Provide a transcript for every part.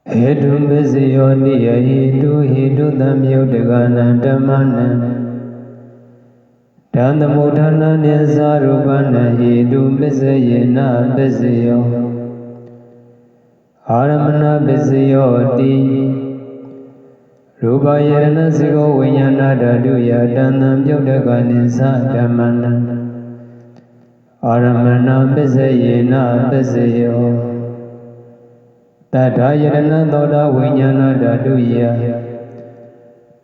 Hedu Bezio Niya Hidu Tamyudagana Dhammana Dhanamudhana Nizarubana Hidu Bezayena Bezio Aramana Bezio Di Rubayana Sigo Vinyana Daduya Dhanamyudagana Dhammana Aramana Bezayena Bezio Tadayana Doda Vinyana Daduya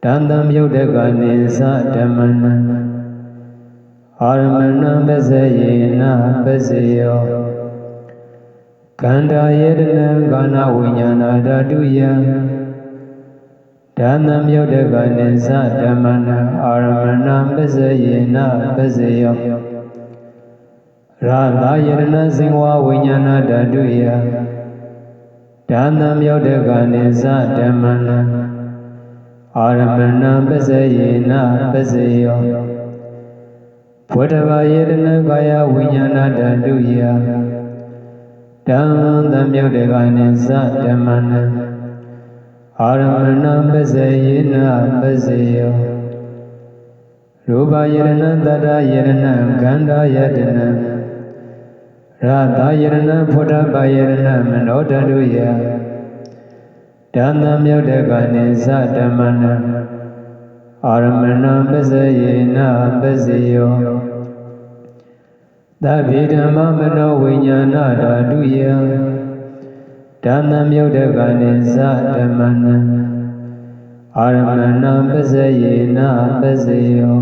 Dandam Yudagani Dhammana Aramana Bezayena Bezayo Kanda Yedana Gana Vinyana Daduya Dandam Yudagani Dhammana Aramana Bezayena Bezayo Radha Yedana Singwa Vinyana Daduya Dandam Yudagani Dhammana Aramana Bezayena Bezayo Pudava Yedana Gaya Vinyana Daduya Dandam Yudagani Dhammana Aramana Bezayena Bezayo Rupa Yedana Dada Yedana Ganda Yedana Radha Yedana Pudava Yedana Manodaduya Dandam Yudagani Dhammana Aramana Bezayena Bezayo Davidama Mano Vinyana Daduya Dandam Yudagani Dhammana Aramana Bezayena Bezayo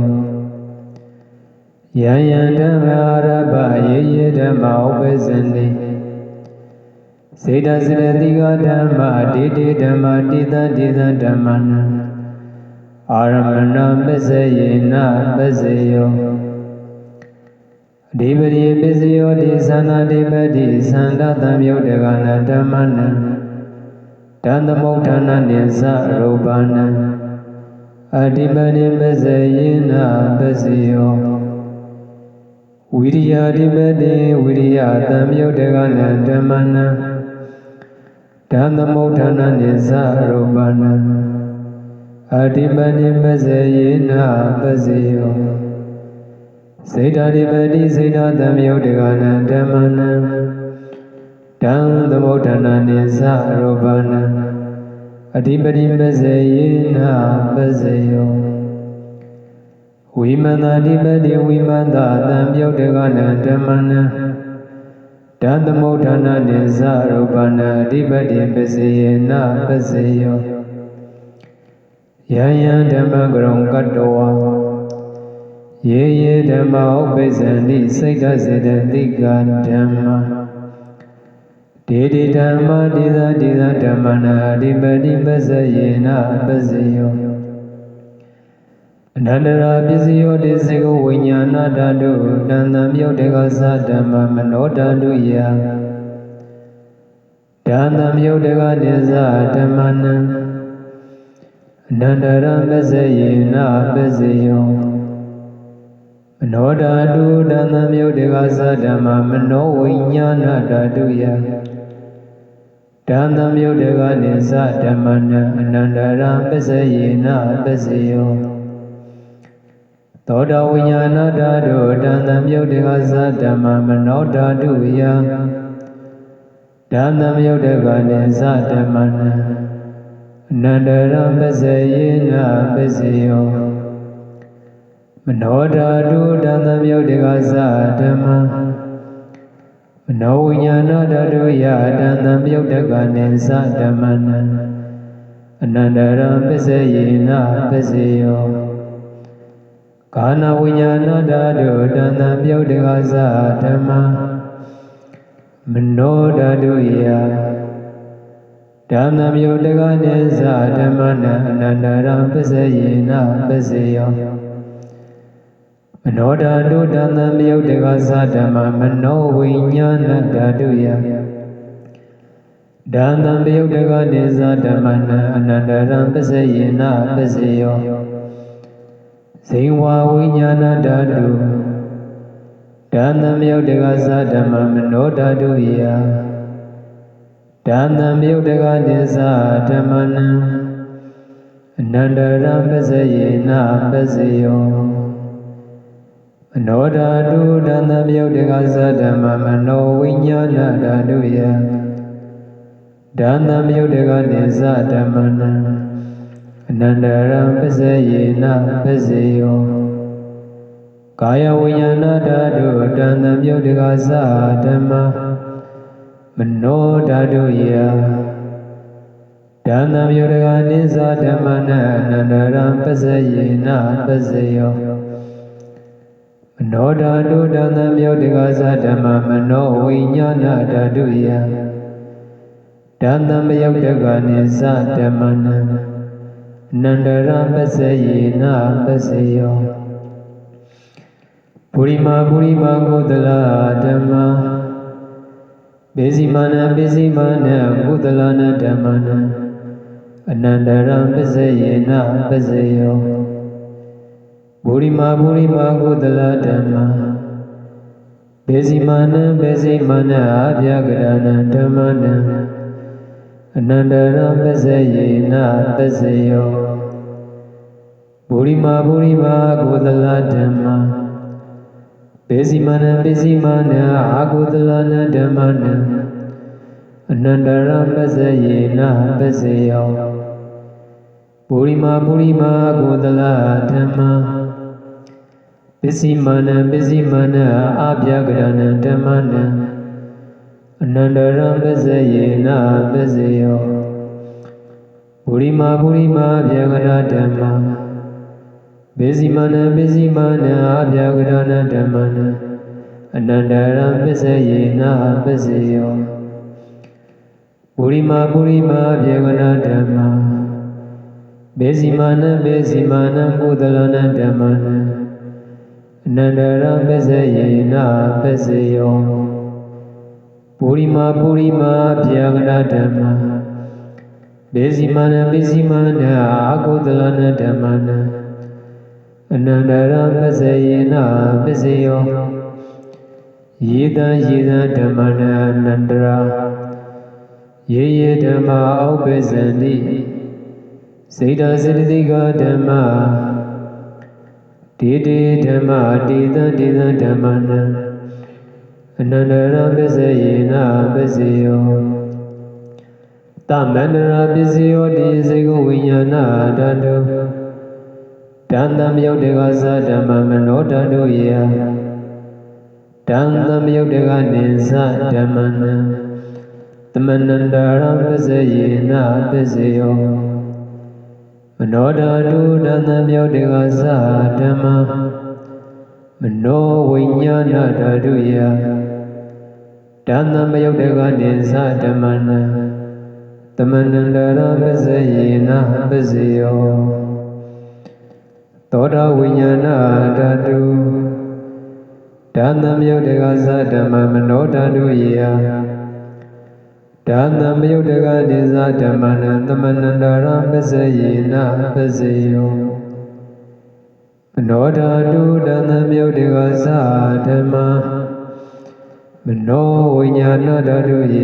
Yayandama Araba Yedama Ubezandi Seda Zedadiga Dhamma Didi Dhamma Dida Dida Dhammana Aramana Bezayena Bezayo Dibari Bezayo Disana Dibadi Sanda Tamyudagana Dhammana Dandamudhana Nizarubana Adibadi Bezayena Bezayo Viriya Dibadi Viriya Tamyudagana Dhammana Dandamudhana Nizarubana Adibadi Bezayena Bezayo Seda Dibadi Seda Tamyudagana Dhammana Dandamudhana Nizarubana Adibadi Bezayena Bezayo Vimana Dibadi Vimana Tamyudagana Dhammana Dandamudhana Nizarubana Adibadi Bezayena Bezayo Yaya Dhamma Gurung Katoa Ye Dhamma Ubezandi Saita Siddhantika Dhamma Didi Dhamma Dida Dida Dhammana Adibadi Bezayena Bezayo Nandara Biziyo Disigo Vinyana Dadu Dandam Yudagasa Dhamma Manodaduya Dandam Yudagani Dhammana Nandara Bezayena Bezayo Manodadu Dandam Yudagasa Dhamma Mano Vinyana Daduya Dandam Yudagani Dhammana Nandara Bezayena Bezayo Toda Vinyana Dadu Dandam Yudagasa Dhamma Manodaduya Dandam Yudagani Dhammana Nandara Bezayena Bezayo Manodadu Dandam Yudagasa Dhamma Mano Vinyana Daduya Dandam Yudagani Dhammana Nandara Bezayena Bezayo Kana Vinyana Dadu Dandam Yudagasa Dhamma Manodaduya Dandam Yudagani Dhammana Nandara Bezayena Bezayo Manodadu Dandam Yudagasa Dhamma Mano Vinyana Daduya Dandam Yudagani Dhammana Nandara Bezayena Bezayo Singwa Vinyana Dadu ဒါနမြုတ်တကသဓမ္မမနောဓာတုယဒါနမြုတ်တကနိသဓမ္မနံအနန္တရံပဇယေနပဇယောမနောဓာတုဒါနမြုတ်တကသဓမ္မမနောဝိညာဏဓာတုယဒါနမြုတ်တကနိသဓမ္မနံအနန္တရံပဇယေနပဇယောကာယဝိညာဏဓာတုဒါနမြုတ်တကသဓမ္မမနောဓာတုယဒါနမြုတ်တကနိသဓမ္မနံအနန္တရံပဇယေနပဇယောမနောဓာတုဒါနမြုတ်တကသဓမ္မမနောဝိညာဏဓာတုယဒါနမြုတ်တကနိသဓမ္မနံအနန္တရံပဇယေနပဇယောပုရိမာကုသလဓမ္မဘေဇိမာနဘေဇိမာနကုသလနဓမ္မနံအနန္တရံပဇယေနပဇယောပုရိမာကုသလဓမ္မဘေဇိမာနအဗျာကရဏဓမ္မနံအနန္တရံပဇယေနပဇယောပုရိမာကုသလဓမ္မဘေဇိမာနအာကုသလနဓမ္မနံအနန္တရံပဇယေနပဇယောပုရိမာကုသလဓမ္မဘေဇိမာနအာဗျာကရဏဓမ္မနံအနန္တရံပဇယေနပဇယောပုရိမာအဗျာကရဓမ္မဘေဇိမာနအာဗျာကရဏဓမ္မနံအနန္တရံပဇယေနပဇယောပုရိမာအဗျာကရဓမ္မဘေဇိမာနကုသလနဓမ္မနံအနန္တရံပဇယေနပဇယောပုရိမာအဗျာကရဓမ္မဘေဇိမာနအာကုသလနဓမ္မနံအနန္တရံပဇယေနပဇယောယေတံဓမ္မနံအနန္တရာယေဓမ္မာအောက်ပေဇန္တိစေတစေတသိကဓမ္မာဒေဓမ္မာဒေသဓမ္မနံအနန္တရံပဇယေနပဇယောသမန္တရာပစ္စယောတိစေကုဝိညာဏဓာတုဒါနမြုတ်တကသဓမ္မမနောဓာတုယဒါနမြုတ်တကနိသဓမ္မနံသမန္တရံပဇယေနပဇယောမနောဓာတုဒါနမြုတ်တကသဓမ္မမနောဝိညာဏဓာတုယဒါနမြုတ်တကနိသဓမ္မနံသမန္တရံပဇယေနပဇယောသောတာဝိညာဏဓာတုဒါနမြုတ်တကသဓမ္မမနောဓာတုယဒါနမြုတ်တကနိသဓမ္မနံသမန္တရံပဇယေနပဇယောမနောဓာတုဒါနမြုတ်တကသဓမ္မမနောဝိညာဏဓာတုယ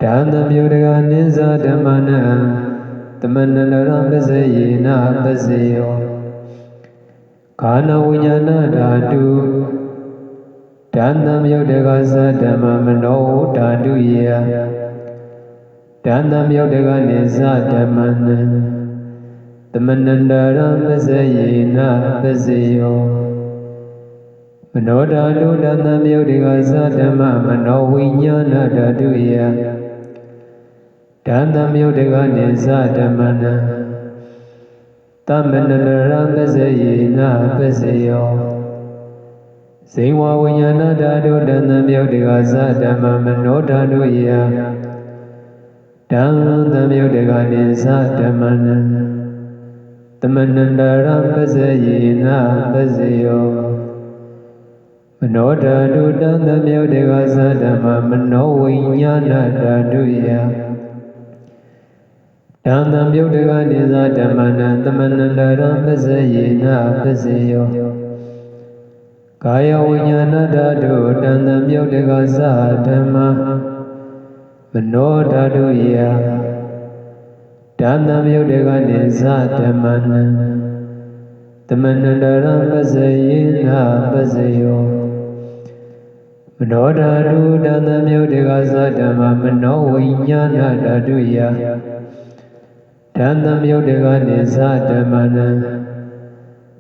ဒါနမြုတ်တကနိသဓမ္မနံသမန္တရံပဇယေနပဇယောခာနဝိညာဏဓာတုဒါနမြုတ်တကသဓမ္မမနောဓာတုယဒါနမြုတ်တကနိသဓမ္မနံသမန္တရံပဇယေနပဇယောမနောဓာတုဒါနမြုတ်တကသဓမ္မမနောဝိညာဏဓာတုယဒါနမြုတ်တကနိသဓမ္မနံသမန္တရံပဇယေနပဇယောဇိဝဝိညာဏဓာတုဒါနမြုတ်တကသဓမ္မမနောဓာတုယဒါနမြုတ်တကနိသဓမ္မနံသမန္တရံပဇယေနပဇယောမနောဓာတုဒါနမြုတ်တကသဓမ္မမနောဝိညာဏဓာတုယဒါနမြုတ်တကနိသဓမ္မနံသမန္တရံပဇယေနပဇယော ကာယဝိညာဏဓာတုတန်တံမြုပ်တကသဓမ္မမနောဓာတုယတန်တံမြုပ်တကနိသဓမ္မနံသမဏန္တရံပဇယေနပဇယောမနောဓာတုတန်တံမြုပ်တကသဓမ္မမနောဝိညာဏဓာတုယတန်တံမြုပ်တကနိသဓမ္မနံ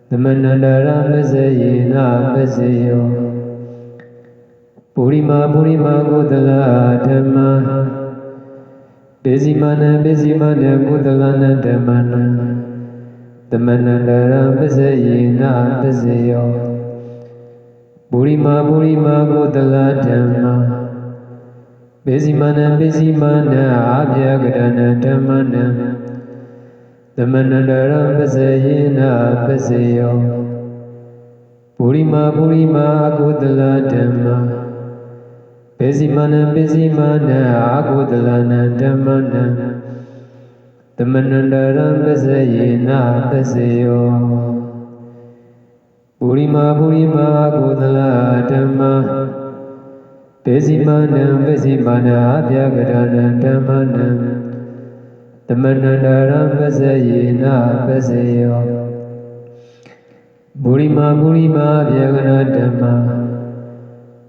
သမဏန္တရံပဇယေနပဇယောပုရိမာကုသလဓမ္မပိစီမနံကုသလနဓမ္မနံသမဏန္တရံပဇယေနပဇယောပုရိမာကုသလဓမ္မပိစီမနံအာဗျာကရဏဓမ္မနံသမဏန္တရံပဇယေနပဇယောပုရိမာကုသလဓမ္မပိစီမနံအာကုသလနဓမ္မနံသမဏန္တရံပဇယေနပဇယောပုရိမာကုသလဓမ္မပိစီမနံအာဗျာကရဏဓမ္မနံသမဏန္တရံပဇယေနပဇယောပုရိမာဗျာကရဓမ္မ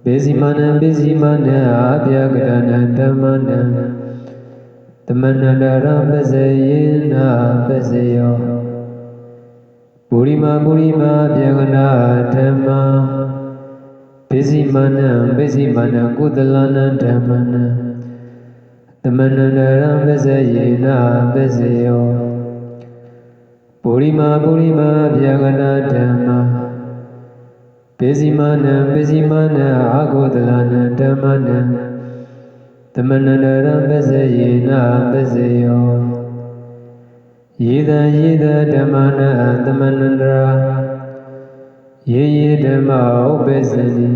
ပိစီမနံအာဗျာကရဏဓမ္မနံသမဏန္တရံပဇယေနပဇယောပုရိမာဗျာကရဓမ္မပိစီမနံကုသလနဓမ္မနံသမဏန္တရံပဇယေနပဇယောပုရိမာဗျာကရဓမ္မပိစီမနံအာကုသလနဓမ္မနံသမဏန္တရံပဇယေနပဇယောယေသဓမ္မနံသမဏန္တရာယေဓမ္မဥပ္ပဇ္ဇနိ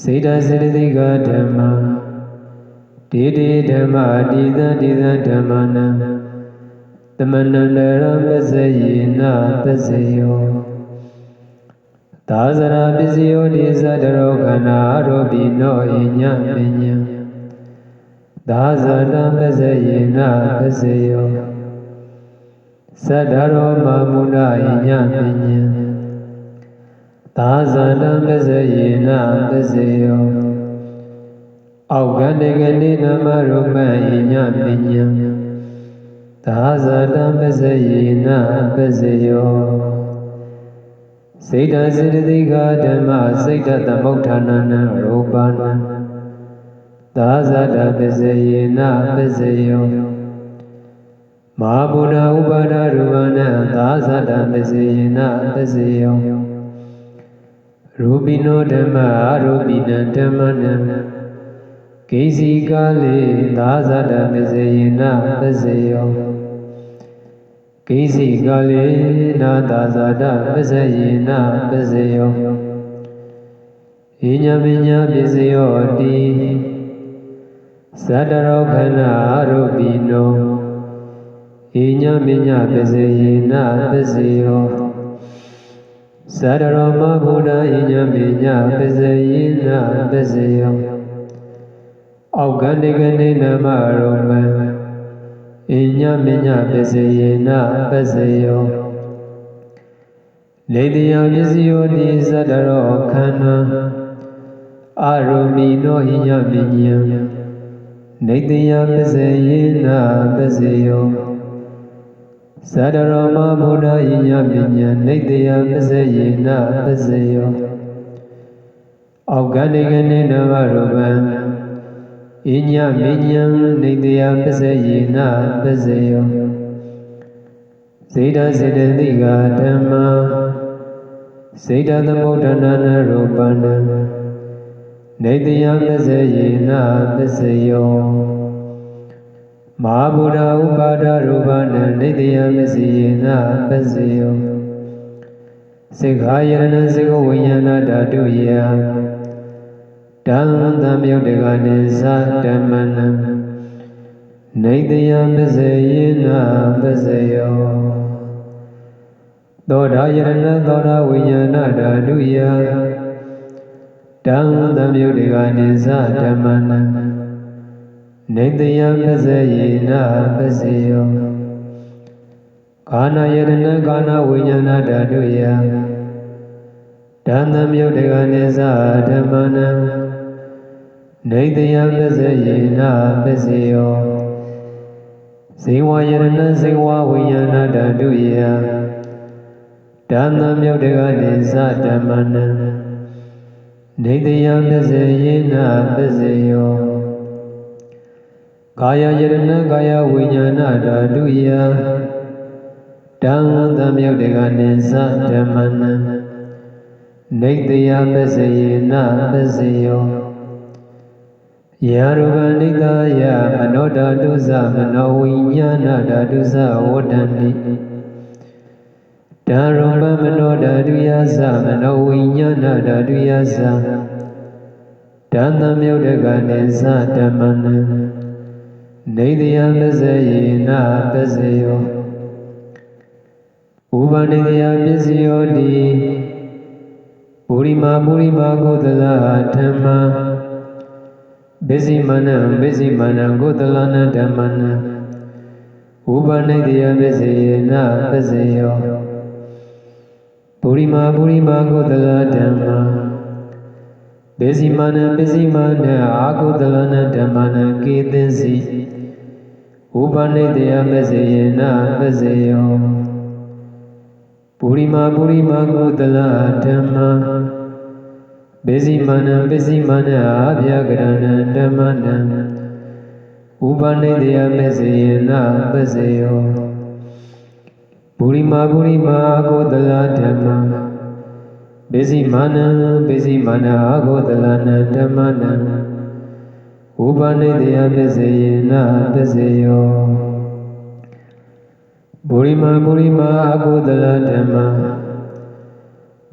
စေတစေတသိကဓမ္မဒေဓမ္မဒေသဓမ္မနံသမဏန္တရံပဇယေနပဇယောသာဇရာပစ္စယောတိသတ္တရောခန္ဓာအာရောပိနောဣညပညံသာဇတံပဇယေနပဇယောသတ္တရောမမုဏဣညပညံသာဇတံပဇယေနပဇယောအောက်ကတေကနေနမရူပံဣညပညံသာဇတံပဇယေနပဇယောစေတစေတသိကဓမ္မစိတ်တသမုဋ္ဌာနနံရူပနံသာဇတပဇယေနပဇယောမဟာဗုဒ္ဓဥပါဒရူပနံသာဇတပဇယေနပဇယောရူပိနောဓမ္မအာရူပိနံဓမ္မနံကိစီကာလေသာဇတပဇယေနပဇယောကိစီကာလေနာသာဇတပဇယေနပဇယောဣညမညပစ္စယောတိသတ္တရောခန္ဓာအာရူပိနောဣညမညပစ္စယေနပစ္စယောသတ္တရောမဗုဒ္ဓဣညမညပစ္စယေနပစ္စယောအောက်ကတေကနေနမရူပံဣညမညပစ္စယေနပစ္စယောနေတယပစ္စယောတိသတ္တရောခန္ဓာအာရူပိနောဣညမညံနေတယပစ္စယေနပစ္စယောသတ္တရောမဗုဒ္ဓဣညမညံနေတယပစ္စယေနပစ္စယောအောက်ကတေကနေနမရူပံဣညမညံနေတယပစ္စယေနပစ္စယောစေတစေတသိကဓမ္မစေတသမုဋ္ဌာနနရူပနံနေတယပစ္စယေနပစ္စယောမဟာဗုဒ္ဓဥပါဒရူပနံနေတယပစ္စယေနပစ္စယောစေခာယရဏစေကဝိညာဏဓာတုယဓမ္မသံမြုတ်တကနိသဓမ္မနံနေတယပစ္စယေနပစ္စယော သောတာယရဏသောတာဝိညာဏဓာတုယတံသမယုတ်တေကနိသဓမ္မနံနေတယပဇယေနပဇေယောကာဏယရဏကာဏဝိညာဏဓာတုယတံသမယုတ်တေကနိသဓမ္မနံနေတယပဇယေနပဇေယောဇေဝယရဏဇေဝဝိညာဏဓာတုယတံသမယုတ်တေကနိသဓမ္မနံနေတယပဇယေနပဇေယောကာယယရဏကာယဝိညာဏဓာတုယတံသမယုတ်တေကနိသဓမ္မနံနေတယပဇယေနပဇေယောယာရုပနိတယမနောဓာတုသမနောဝိညာဏဓာတုသဝတ္တန္တိဓာရုပမနောဓာတုယသမနောဝိညာဏဓာတုယသဓမ္မမြုတ်တကနိသဓမ္မနံနေတယပဇယေနပဇေယောဥပနိတယပစ္စယောတိပုရိမာကုသလဓမ္မပစ္စည်းမနံကုသလနာဓမ္မနံဥပနိတယပစ္စယေနပဇေယောပုရိမာကုသလဓမ္မပစ္စည်းမနံအာကုသလနာဓမ္မနံကေသင်္စီဥပနိတယပစ္စယေနပဇေယောပုရိမာကုသလဓမ္မပစ္စည်းမနံအာဗျာကရဏံဓမ္မနံဥပနိတယပစ္စယေနပဇေယောပုရိမာကုသလဓမ္မပစ္စည်းမနံအာကုသလနာဓမ္မနံဥပနိတယပစ္စယေနပဇေယောပုရိမာအာကုသလဓမ္မ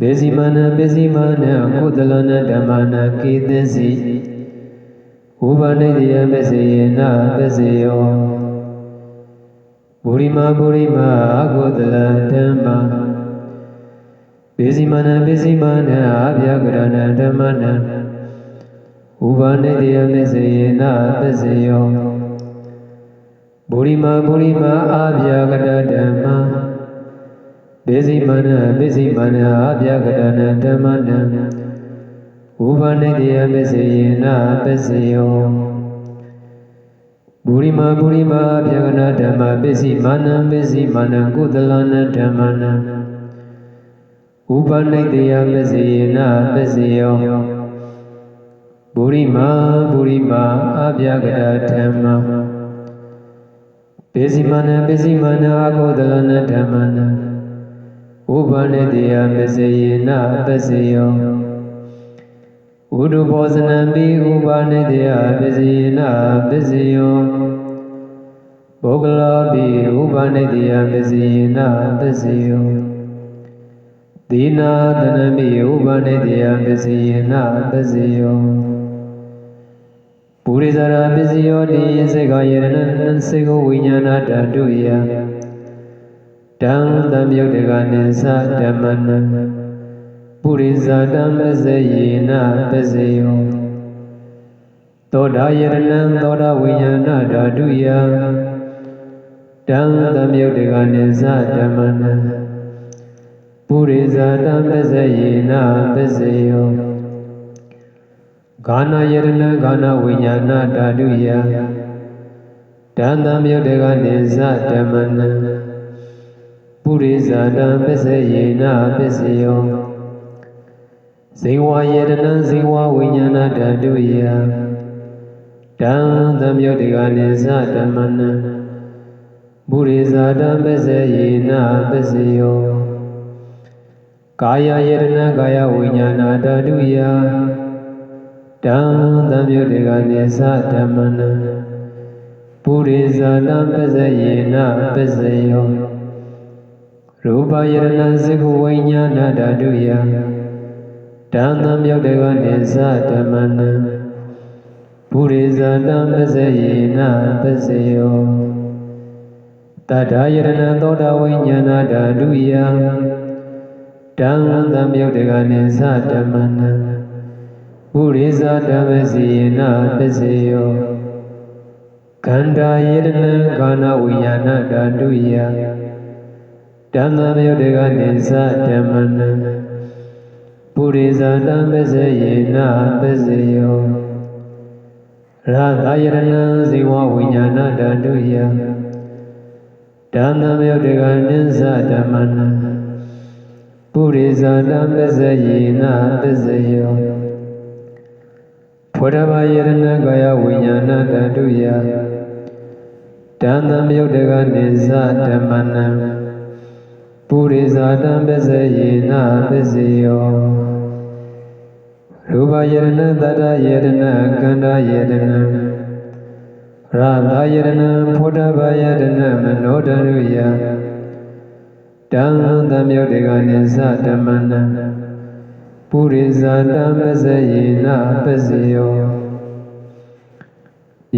ပစ္စည်းမနံအာကုသလနာဓမ္မနံကေသင်္စီဥပနိတယပစ္စယေနပဇေယောပုရိမာအာကုသလဓမ္မပစ္စည်းမနံအာဗျာကရဏံဓမ္မနံဥပနိတယပစ္စယေနပဇေယောပုရိမာအာဗျာကရဓမ္မပစ္စည်းမနံအာဗျာကရဏံဓမ္မနံဥပနိတယပစ္စယေနပဇေယောပုရိမာအာဗျာကရဓမ္မပစ္စည်းမနံကုသလနာဓမ္မနံဥပနိတယပစ္စယေနပဇေယောပုရိမာအာဗျာကရဓမ္မပစ္စည်းမနံအာကုသလနာဓမ္မနံဥပနိတယပစ္စယေနပဇေယောဥဒုဘောဇနံပိဥပနိတယပစ္စယေနပဇေယောပုဂ္ဂလောပိဥပနိတယပစ္စယေနပဇေယောသီနာသနမိဥပနိတယပစ္စယေနပဇေယောပုရိသရာပစ္စယောတိစေကယရဏံစေကဝိညာဏဓာတုယတံသမယုတ်တကနိသဓမ္မနံပုရိသတံပဇယေနပဇေယောသောတာယရဏံသောတာဝိညာဏဓာတုယတံသမယုတ်တကနိသဓမ္မနံပုရိသတံပဇယေနပဇေယောကာဏယရဏကာဏဝိညာဏဓာတုယတံသမယုတ်တကနိသဓမ္မနံပုရိသတံပဇယေနပဇေယောဇေဝယရဏဇေဝဝိညာဏဓာတုယတံသမယုတ်တကနိသဓမ္မနံပုရိသတံပဇယေနပဇေယောကာယယရဏကာယဝိညာဏဓာတုယတံသမယုတ်တကနိသဓမ္မနံပုရိသတံပဇယေနပဇေယောရူပယရဏစေကဝိညာဏဓာတုယတံသမယုတ်တကနိသဓမ္မနံပုရိသတံပဇယေနပဇေယောတတ္ထာယရဏသောတာဝိညာဏဓာတုယ ဓမ္မသံယုတ်တကနိသဓမ္မနံပုရိသဓမ္မစီယနာပစ္စယောခန္ဓာယေတနံကာနဝိညာဏဓာတုယဓမ္မယုတ်တကနိသဓမ္မနံပုရိသဓမ္မစီယနာပစ္စယောရာသယတနံဇိဝဝိညာဏဓာတုယဓမ္မယုတ်တကနိသဓမ္မနံပုရိသဓမ္မစီယနာပစ္စယောဖောဓဘာယေရဏကာယဝိညာဏဓာတုယဓမ္မယုတ်တကနိသဓမ္မနံပုရိသဓမ္မစီယနာပစ္စယောရူပယေရဏသတ္တယေရဏကန္ဓာယေရဏရာသယေရဏဖောဓဘာယေရဏမနောဓာတုယဓမ္မယုတ်တကနိသဓမ္မနံပုရိသဓမ္မစီယနာပစ္စယော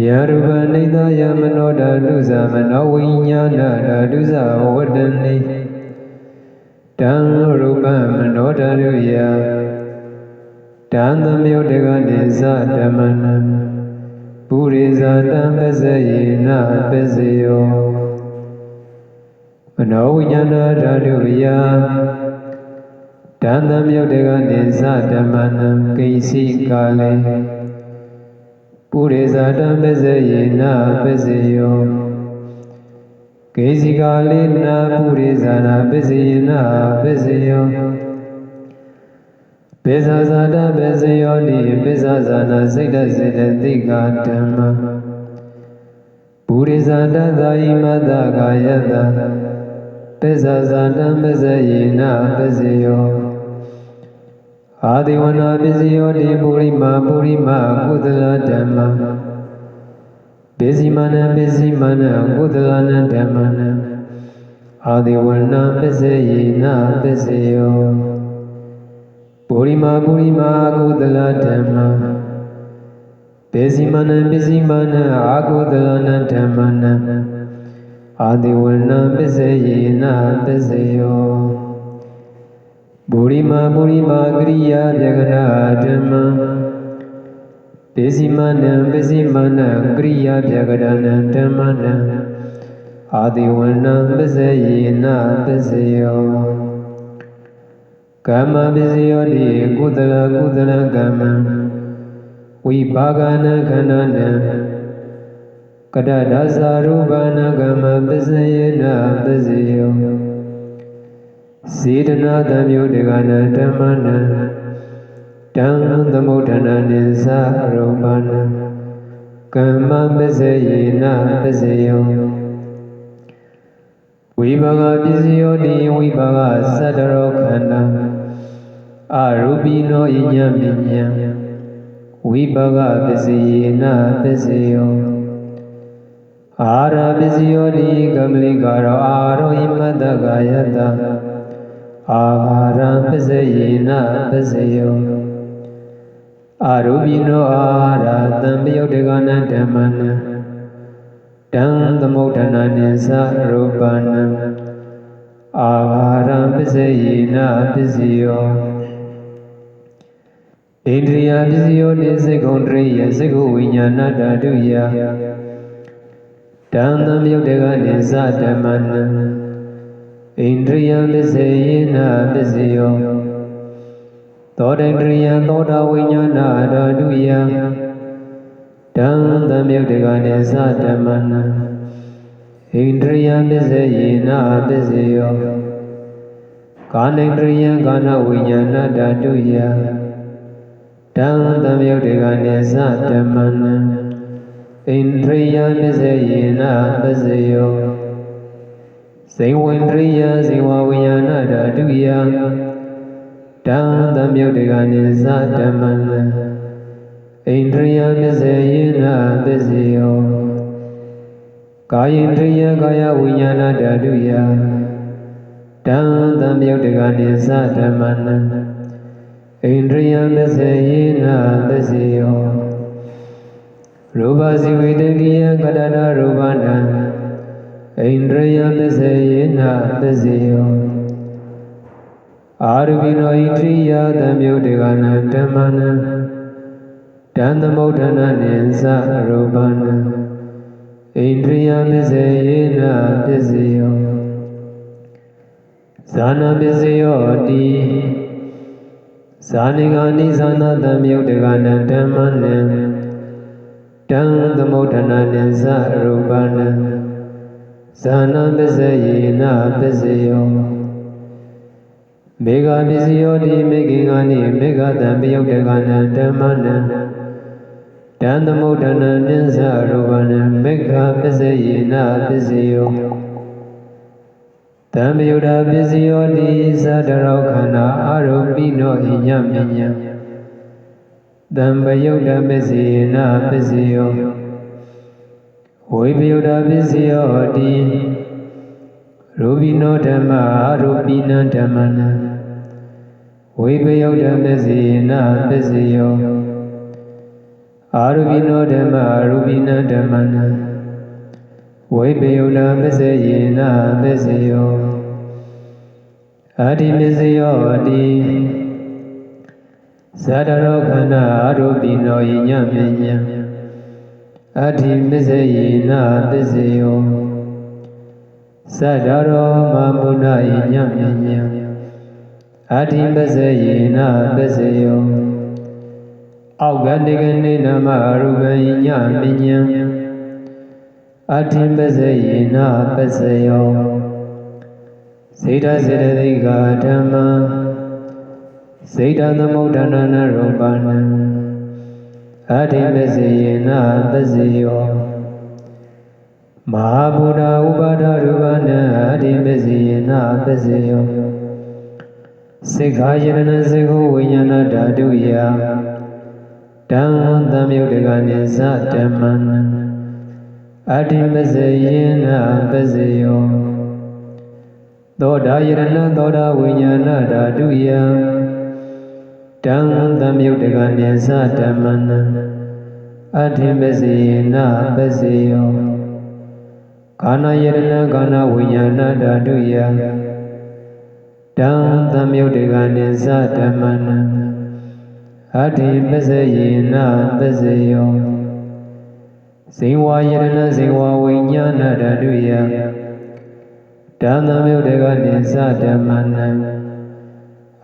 ယရူပနိဒယမနောဓာတုသမနောဝိညာဏဓာတုသဝတ္တနိဓမ္မရူပမနောဓာတုယဓမ္မယုတ်တကနိသဓမ္မနံပုရိသဓမ္မစီယနာပစ္စယောမနောဝိညာဏဓာတုယဓမ္မယုတ်တကနိသဓမ္မနံကိစီကာလေပုရိသဓမ္မစီယနာပစ္စယောကိစီကာလေနာပုရိသနာပစ္စယနာပစ္စယောပိစ္ဆဇာတပစ္စယောတိပိစ္ဆဇာနာစိတ်တစေတသိက္ခာဓမ္မပုရိသတသာယိမတကာယတပိစ္ဆဇာတပစ္စယနာပစ္စယောအာဒီဝနာပစ္စယောတိပုရိမာကုသလဓမ္မပိစိမနံကုသလနံဓမ္မနံအာဒီဝနာပစ္စယနာပစ္စယောပုရိမာကုသလဓမ္မပိစိမနံအာကုသလနံဓမ္မနံအာဒီဝနာပစ္စယနာပစ္စယောပုရိမာကရိယာပြကနာဓမ္မပိစိမနံကရိယာပြကရဏံဓမ္မနံအာဒီဝနာပစ္စယနာပစ္စယောကမ္မပစ္စယောတိကုသလကမ္မဝိပါကနာခန္ဓာနံကတ္တဒသရူပနာကမ္မပစ္စယနာပစ္စယောစေတနာသံယုတ်တကနာဓမ္မနံဓမ္မသမုဋ္ဌာနနိသရူပနာကမ္မပစ္စယနာပစ္စယောဝိပါကပစ္စယောတိဝိပါကသတ္တရောခန္ဓာအရူပိနောဣညပညာဝိပါကပစ္စယနာပစ္စယောအာရပစ္စယောတိကမလိကာရောအာရောဟိမတကာယတအာဟာရပစ္စယနာပစ္စယောအာရူပိနောအာဟာရသံပယုတ်တကနံဓမ္မနံဓမ္မသမုဋ္ဌာနနိသရူပနံအာဟာရပစ္စယနာပစ္စယောဣန္ဒြိယပစ္စယောတိစေကုံတရိယစေကုဝိညာဏဓာတုယဓမ္မယုတ်တကနိသဓမ္မနံဣန္ဒြိယပစ္စယနာပစ္စယောသောတန္တရိယသောတာဝိညာဏဓာတုယဓမ္မယုတ်တကနိသဓမ္မနံဣန္ဒြိယပစ္စယနာပစ္စယောကာနန္တရိယကာနဝိညာဏဓာတုယဓမ္မယုတ်တကနိသဓမ္မနံဣန္ဒြိယပစ္စယနာပစ္စယောဇိဝန္ဒရိယဇိဝဝိညာဏဓာတုယဓမ္မယုတ်တကနိသဓမ္မနံဣန္ဒြိယပစ္စယနာပစ္စယောကာယန္ဒရိယကာယဝိညာဏဓာတုယဓမ္မယုတ်တကနိသဓမ္မနံဣန္ဒြိယပစ္စယနာပစ္စယောရူပဇိဝေတကိယကတ္တရူပနံဣန္ဒြိယပစ္စယနာပစ္စယော အာရဝိနောဣတိယသံယုတ်တေကနာဓမ္မနံတံသမုဋ္ဌနာနိသရူပနံဣန္ဒြိယပစ္စယေနပစ္စယောဇာနာပစ္စယောတိဇာနိဂာနိဇာနာသံယုတ်တေကနာဓမ္မနံတံသမုဋ္ဌနာနိသရူပနံဇာနာပစ္စယေနပစ္စယောမေဃပစ္စယောတိမေဃင်္ဂာနိမေဃတံပယုတ်တကနံဓမ္မနံတံသမုဋ္ဌနံနိသရူပနံမေဃပစ္စယေနပစ္စယောတံပယုတ်တာပစ္စယောတိသတ္တရောခန္ဓာအာရုပိနောဣညမညံတံပယုတ်တာပစ္စယေနပစ္စယောဝိပယုတ်တာပစ္စယောတိရူပိနောဓမ္မအာရုပိနံဓမ္မနံဝိပယုတ်တံပစ္စယေနပစ္စယောအာရုပိနောဓမ္မအာရုပိနံဓမ္မနံဝိပယုတ်တံပစ္စယေနပစ္စယောအာတိပစ္စယောတိသတ္တရောခန္ဓာအာရုပိနောဣညမညံအာတိပစ္စယေနပစ္စယောသတ္တရောမမုဏဣညမညံအာတိပစ္စယေနပစ္စယောအောက်ကတိကနေနမရူပဣညမညံအာတိပစ္စယေနပစ္စယောစေတစေတသိက္ခာဓမ္မစေတသမုဋ္ဌနာနရူပနံအာတိပစ္စယေနပစ္စယောမဟာဗုဒ္ဓဥပါဒရူပနံအာတိပစ္စယေနပစ္စယောစိက္ခာယတနာစေကိုဝိညာဏဓာတုယတံသံယုတ်တကနိသဓမ္မနံအာတိပစ္စယေနပစ္စယောသောတာယတနာသောတာဝိညာဏဓာတုယတံသံယုတ်တကနိသဓမ္မနံအာတိပစ္စယေနပစ္စယောကာဏယတနာကာဏဝိညာဏဓာတုယတံသမယုတ်တေကနိသဓမ္မနံအာတိပစ္စယေနပစ္စယောဇိဝယတနာဇိဝဝိညာဏဓာတုယတံသမယုတ်တေကနိသဓမ္မနံ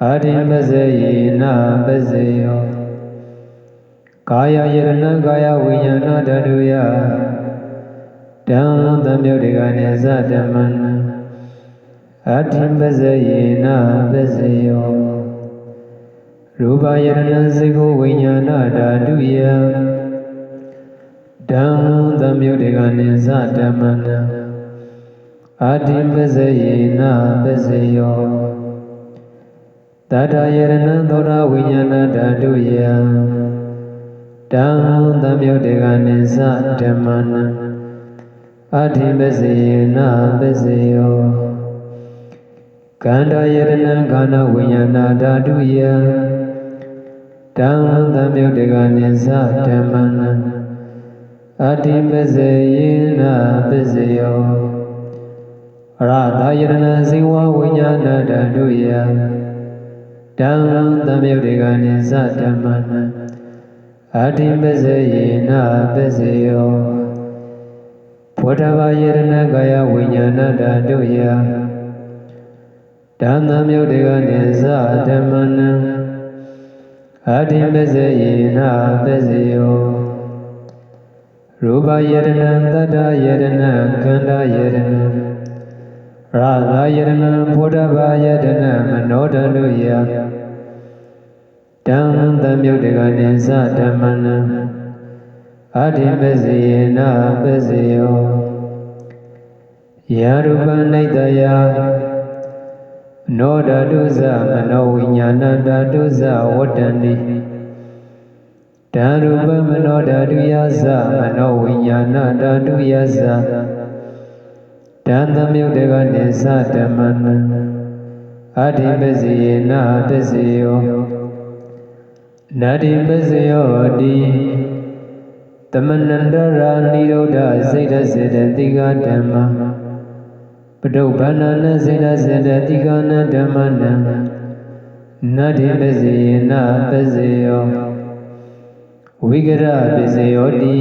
အာတိပစ္စယေနပစ္စယောကာယယတနာကာယဝိညာဏဓာတုယတံသမယုတ်တေကနိသဓမ္မနံအာတိပစ္စယေနပစ္စယောရူပယတနာစေကိုဝိညာဏဓာတုယတံသမယုတ်တေကနိသဓမ္မနံအာတိပစ္စယေနပစ္စယောတတ္တယတနာသောတာဝိညာဏဓာတုယတံသမယုတ်တေကနိသဓမ္မနံအာတိပစ္စယေနပစ္စယောကန္တာယတနာခန္ဓာဝိညာဏဓာတုယတံသမယုတ်တေကနိသဓမ္မနံအာတိပစ္စယေနပစ္စယောရတယတနာဇိဝဝိညာဏဓာတုယတံသမယုတ်တေကနိသဓမ္မနံအာတိပစ္စယေနပစ္စယောဘောဓဘာယတနာကာယဝိညာဏဓာတုယတံသမယုတ်တေကနိသဓမ္မနံအာတိပစ္စယေနပစ္စယောရူပယတနာသတ္တယတနာခန္ဓာယတနာရသယတနာဘောဓဘာယတနာမနောဓာတုယတံသမယုတ်တေကနိသဓမ္မနံအာတိပစ္စယေနပစ္စယောယာရူပနိတယနောဓာတုဇမနောဝိညာဏဓာတုဇဝတ္တနိဓာရူပမနောဓာတုယဇမနောဝိညာဏဓာတုယဇတံသမယုတ်တေကနိသဓမ္မနံအာတိပစ္စယေနပစ္စယောနာတိပစ္စယောတိသမနန္တရာနိရောဓစေတစေတတိကဓမ္မပတုပ္ပန္နစေတစေတတိကနဓမ္မနံ Nadi Bezina Bezio Vigara Beziodi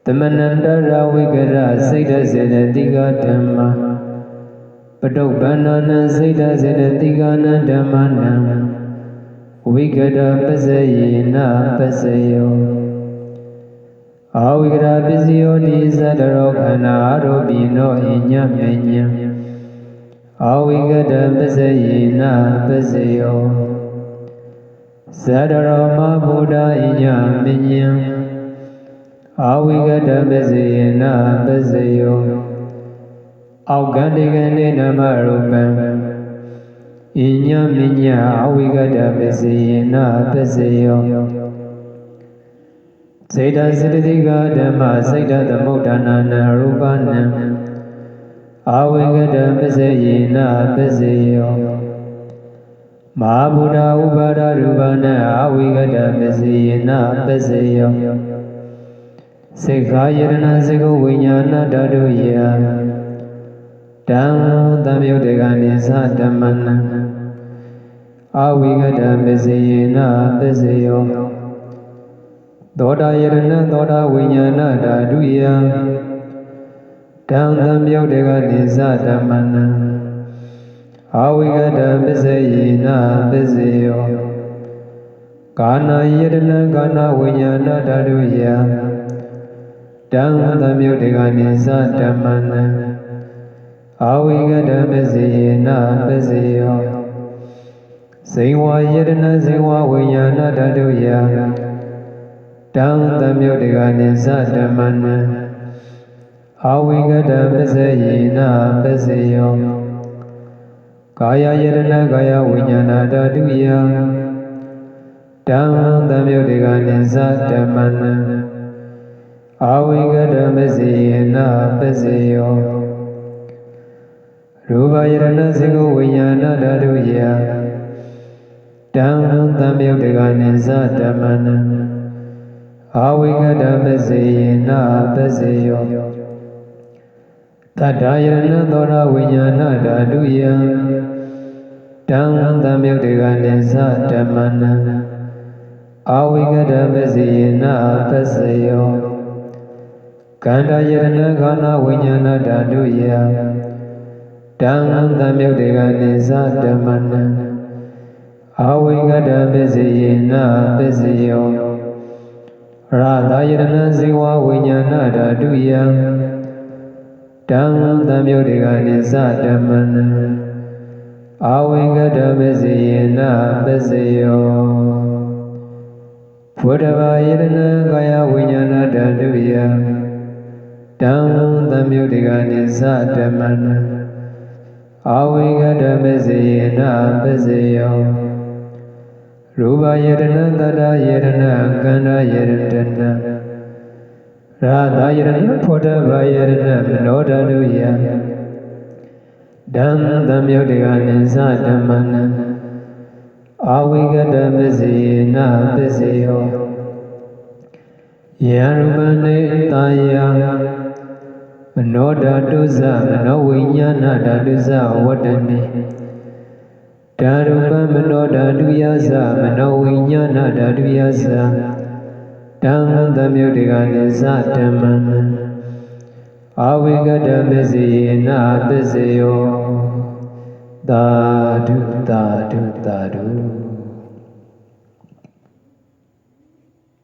Tamanandara Vigara Seda Zedatiga Dhamma Padokbanana Seda Zedatigana Dhammana Vigara Bezina Bezio Avigara Beziodi Zadarokana Arobino Inya Menya Avigada Bezina Bezio Zadaroma Buddha Inya Menya Avigada Bezina Bezio Augandigani Namarupam Inya Menya Avigada Bezina Bezio Zeta Siddhika Dhamma Zeta Dhammodhanana Rupanam Avigada Bezina Bezio Mahabuddha Ubada Rupana Avigada Bezina Bezio Sikhayarana Sikho Vinyana Dhaduya Dhammam Dhammyodegani Saddhammana Avigada Bezina Bezio Doda Yarana Doda Vinyana Dhaduya Dhammam Dhammyodegani Saddhammana Avigada Bezina Bezio Kana Yarana Kana Vinyana Dhaduya Dhammam Dhammyodegani Saddhammana Avigada Bezina Bezio Zingwa Yarana Zingwa Vinyana Dhaduya Dhammam Dhammyodegani Saddhammana Avigada Bezina Bezio Kaya Yarana Kaya Vinyana Dhaduya Dhammam Dhammyodegani Saddhammana Avigada Bezina Bezio Rupa Yarana Sikho Vinyana Dhaduya Dhammam Dhammyodegani Saddhammana Avigada Bezina Bezio Tata Yarana Thoda Vinyana Dhaduya Dhammam Dhammyodegani Saddhammana Avigada Bezina Bezio Kanda Yarana Kana Vinyana Dhaduya Dhammam Dhammyodegani Saddhammana Avigada Bezina Bezio Radha Yarana Zingwa Vinyana Dhaduya Dhammam Dhammyodegani Saddhammana Avigada Bezina Bezio Buddhava Yarana Kaya Vinyana Dhaduya Dhammam Dhammyodegani Saddhammana Avigada Bezina Bezio Rupa Yarana Tata Yarana Kanda Yarana Radha Yarana Buddhava Yarana Dhaduya Dhammam Dhammyodegani Saddhammana Avigada Bezina Bezio Yarupane Taya Manodhadusa Manovinyana Dhadusa Vadani Dharupa Manodhaduyasa Manovinyana Dhaduyasa Dhammam Dhammyodegani Saddhammana Avigada Bezina Bezio Dhadu Dhadu Dhadu